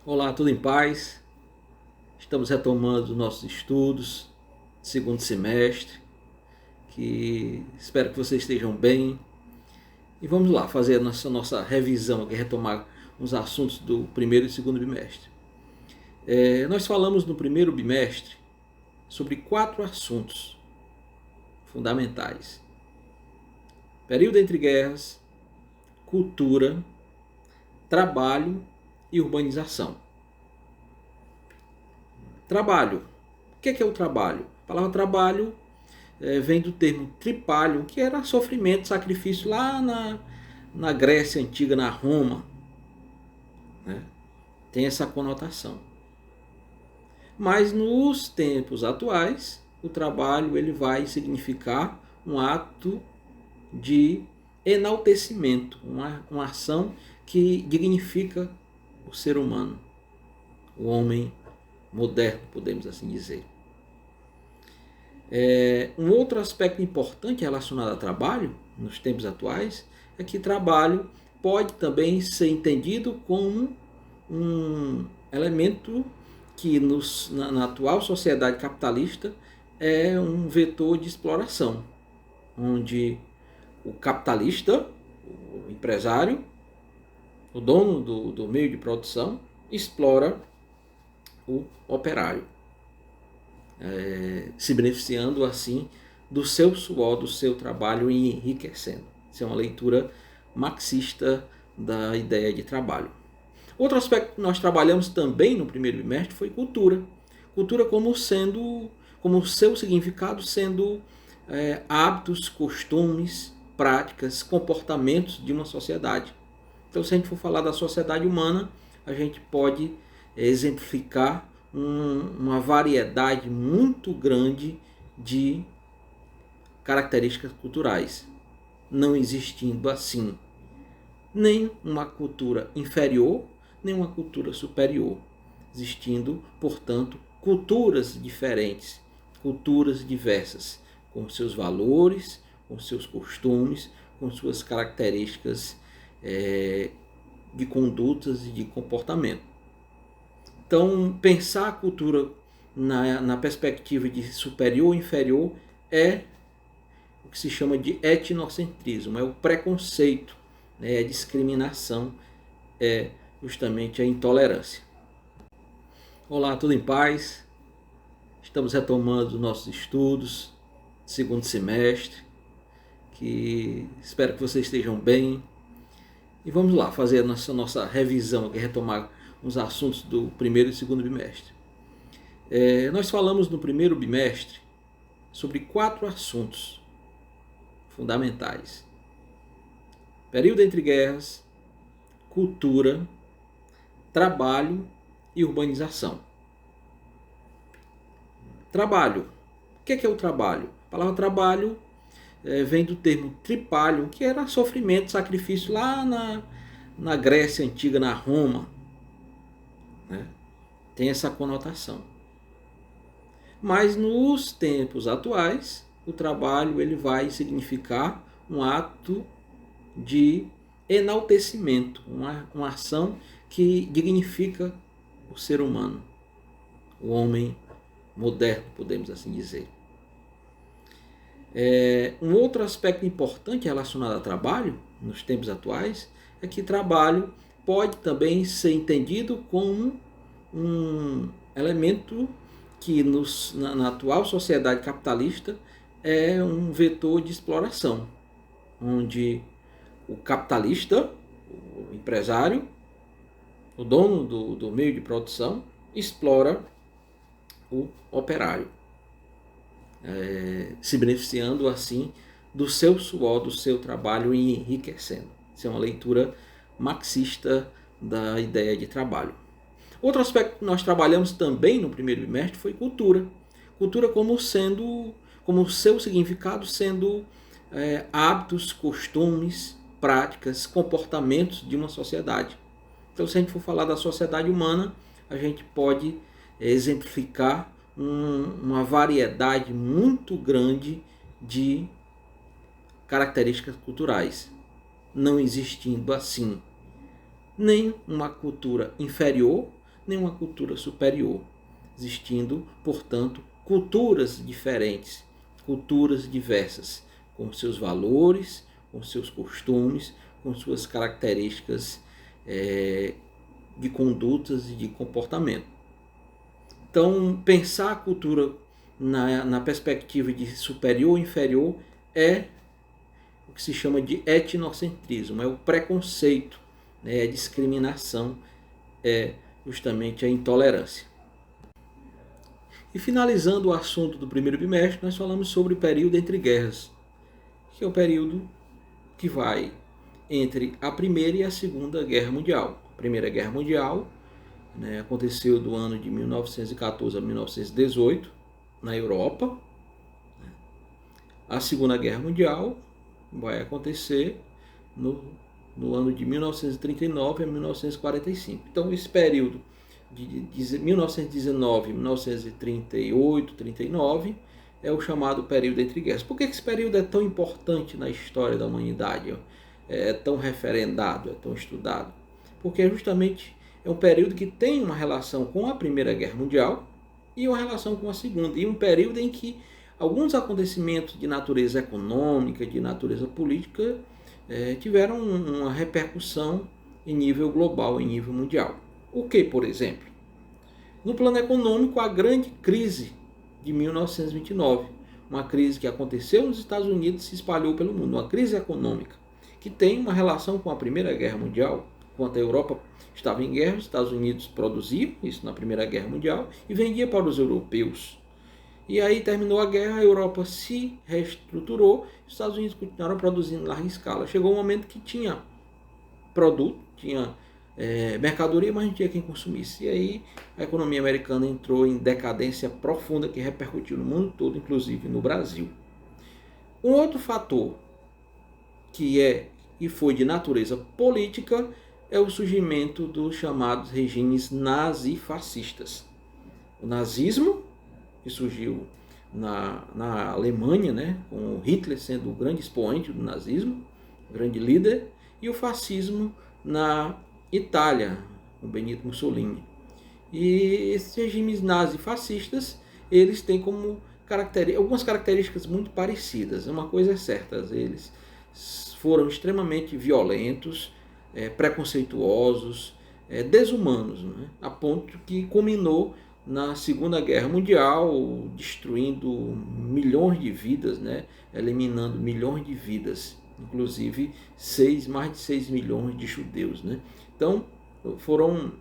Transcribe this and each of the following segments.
Olá, tudo em paz? Estamos retomando nossos estudos, segundo semestre, que espero que vocês estejam bem. E vamos lá fazer a nossa revisão aqui, retomar uns assuntos do primeiro e segundo bimestre. Nós falamos no primeiro bimestre sobre 4 assuntos fundamentais: período entre guerras, cultura, trabalho e urbanização. Trabalho. O que é o trabalho? A palavra trabalho vem do termo tripalium, que era sofrimento, sacrifício lá na Grécia Antiga, na Roma. Né? Tem essa conotação. Mas nos tempos atuais, o trabalho ele vai significar um ato de enaltecimento, uma ação que dignifica o ser humano, o homem moderno, podemos assim dizer. Um outro aspecto importante relacionado ao trabalho, nos tempos atuais, é que trabalho pode também ser entendido como um elemento que na atual sociedade capitalista é um vetor de exploração, onde o capitalista, o empresário, o dono do meio de produção, explora o operário, se beneficiando assim do seu suor, do seu trabalho e enriquecendo. Isso é uma leitura marxista da ideia de trabalho. Outro aspecto que nós trabalhamos também no primeiro bimestre foi cultura. Cultura como seu significado sendo hábitos, costumes, práticas, comportamentos de uma sociedade. Então, se a gente for falar da sociedade humana, a gente pode exemplificar uma variedade muito grande de características culturais, não existindo assim nem uma cultura inferior, nem uma cultura superior, existindo, portanto, culturas diferentes, culturas diversas, com seus valores, com seus costumes, com suas características de condutas e de comportamento. Então, pensar a cultura na perspectiva de superior ou inferior é o que se chama de etnocentrismo, é o preconceito, é a discriminação, é justamente a intolerância. Olá, tudo em paz? Estamos retomando nossos estudos, segundo semestre, que espero que vocês estejam bem. E vamos lá fazer a nossa revisão aqui, retomar uns assuntos do primeiro e segundo bimestre. Nós falamos no primeiro bimestre sobre 4 assuntos fundamentais: período entre guerras, cultura, trabalho e urbanização. Trabalho. O que é o trabalho? A palavra trabalho vem do termo tripalium, que era sofrimento, sacrifício lá na Grécia Antiga, na Roma. Né? Tem essa conotação. Mas nos tempos atuais, o trabalho ele vai significar um ato de enaltecimento, uma ação que dignifica o ser humano, o homem moderno, podemos assim dizer. Um outro aspecto importante relacionado ao trabalho, nos tempos atuais, é que trabalho pode também ser entendido como um elemento que na atual sociedade capitalista é um vetor de exploração, onde o capitalista, o empresário, o dono do meio de produção, explora o operário, se beneficiando assim do seu suor, do seu trabalho e enriquecendo. Isso é uma leitura marxista da ideia de trabalho. Outro aspecto que nós trabalhamos também no primeiro bimestre foi cultura. Cultura como seu significado sendo hábitos, costumes, práticas, comportamentos de uma sociedade. Então, se a gente for falar da sociedade humana, a gente pode exemplificar uma variedade muito grande de características culturais, não existindo assim nem uma cultura inferior, nenhuma cultura superior, existindo, portanto, culturas diferentes, culturas diversas, com seus valores, com seus costumes, com suas características de condutas e de comportamento. Então, pensar a cultura na perspectiva de superior ou inferior é o que se chama de etnocentrismo, é o preconceito, é a discriminação, é justamente a intolerância. E finalizando o assunto do primeiro bimestre, nós falamos sobre o período entre guerras, que é o período que vai entre a Primeira e a Segunda Guerra Mundial. A Primeira Guerra Mundial aconteceu do ano de 1914 a 1918 na Europa. A Segunda Guerra Mundial vai acontecer no ano de 1939 a 1945. Então, esse período de 1919 a 1938, 39 é o chamado período entre guerras. Por que esse período é tão importante na história da humanidade? É tão referendado, é tão estudado? Porque justamente é um período que tem uma relação com a Primeira Guerra Mundial e uma relação com a Segunda. E um período em que alguns acontecimentos de natureza econômica, de natureza política, tiveram uma repercussão em nível global, em nível mundial. O que, por exemplo? No plano econômico, a grande crise de 1929, uma crise que aconteceu nos Estados Unidos e se espalhou pelo mundo, uma crise econômica que tem uma relação com a Primeira Guerra Mundial. Enquanto a Europa estava em guerra, os Estados Unidos produziam, isso na Primeira Guerra Mundial, e vendia para os europeus. E aí terminou a guerra, a Europa se reestruturou, os Estados Unidos continuaram produzindo em larga escala. Chegou um momento que tinha produto, tinha mercadoria, mas não tinha quem consumisse. E aí a economia americana entrou em decadência profunda que repercutiu no mundo todo, inclusive no Brasil. Um outro fator que foi de natureza política é o surgimento dos chamados regimes nazifascistas. O nazismo, que surgiu na Alemanha, com Hitler sendo o grande expoente do nazismo, o grande líder, e o fascismo na Itália, com Benito Mussolini. E esses regimes nazifascistas, eles têm como algumas características muito parecidas. Uma coisa é certa, eles foram extremamente violentos, preconceituosos, desumanos, a ponto que culminou na Segunda Guerra Mundial, destruindo milhões de vidas, eliminando milhões de vidas, inclusive mais de 6 milhões de judeus. Então, foram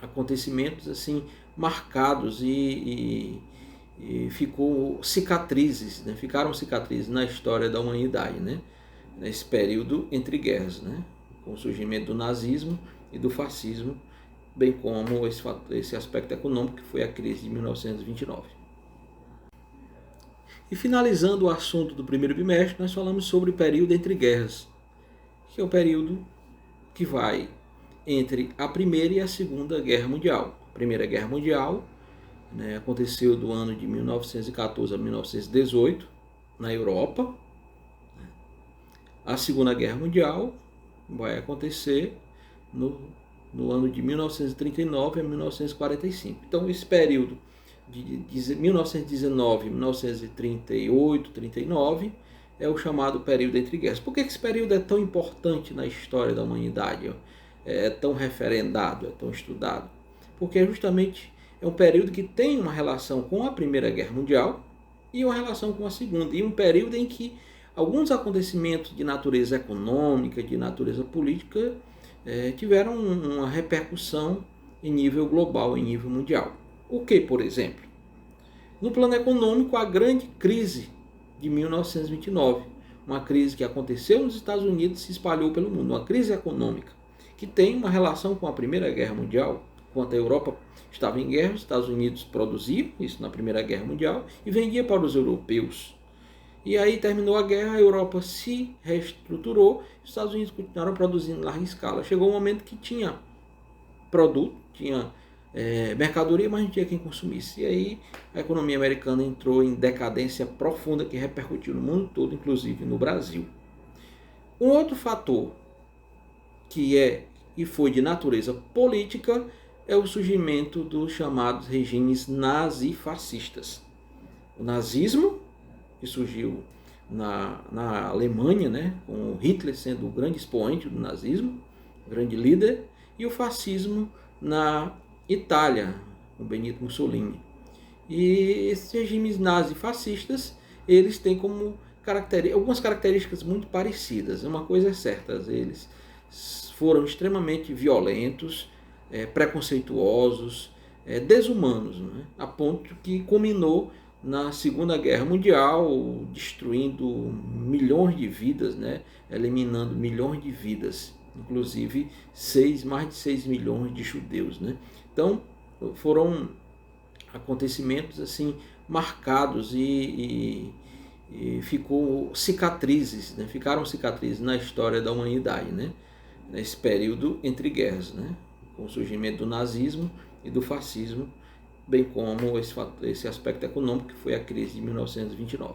acontecimentos assim marcados e ficaram cicatrizes na história da humanidade, nesse período entre guerras, com o surgimento do nazismo e do fascismo, bem como esse aspecto econômico que foi a crise de 1929. E finalizando o assunto do primeiro bimestre, nós falamos sobre o período entre guerras, que é o período que vai entre a Primeira e a Segunda Guerra Mundial. A Primeira Guerra Mundial aconteceu do ano de 1914 a 1918 na Europa. A Segunda Guerra Mundial vai acontecer no ano de 1939 a 1945. Então, esse período de 1919 a 1938, 39 é o chamado período entre guerras. Por que esse período é tão importante na história da humanidade? É tão referendado, é tão estudado? Porque justamente é um período que tem uma relação com a Primeira Guerra Mundial e uma relação com a Segunda. E um período em que alguns acontecimentos de natureza econômica, de natureza política, tiveram uma repercussão em nível global, em nível mundial. O que, por exemplo? No plano econômico, a grande crise de 1929, uma crise que aconteceu nos Estados Unidos e se espalhou pelo mundo, uma crise econômica que tem uma relação com a Primeira Guerra Mundial. Enquanto a Europa estava em guerra, os Estados Unidos produziam, isso na Primeira Guerra Mundial, e vendia para os europeus. E aí terminou a guerra, a Europa se reestruturou, os Estados Unidos continuaram produzindo em larga escala. Chegou um momento que tinha produto, tinha mercadoria, mas não tinha quem consumisse. E aí a economia americana entrou em decadência profunda que repercutiu no mundo todo, inclusive no Brasil. Um outro fator que foi de natureza política é o surgimento dos chamados regimes nazifascistas. O nazismo, que surgiu na Alemanha, né, com Hitler sendo o grande expoente do nazismo, o grande líder, e o fascismo na Itália, com Benito Mussolini. E esses regimes nazifascistas, eles têm como algumas características muito parecidas. Uma coisa é certa, eles foram extremamente violentos, preconceituosos, desumanos, né? A ponto que culminou na Segunda Guerra Mundial, destruindo milhões de vidas, né? Eliminando milhões de vidas, inclusive mais de 6 milhões de judeus, né? Então, foram acontecimentos assim marcados e ficou cicatrizes, né? Ficaram cicatrizes na história da humanidade, né? Nesse período entre guerras, né? Com o surgimento do nazismo e do fascismo, bem como esse aspecto econômico que foi a crise de 1929.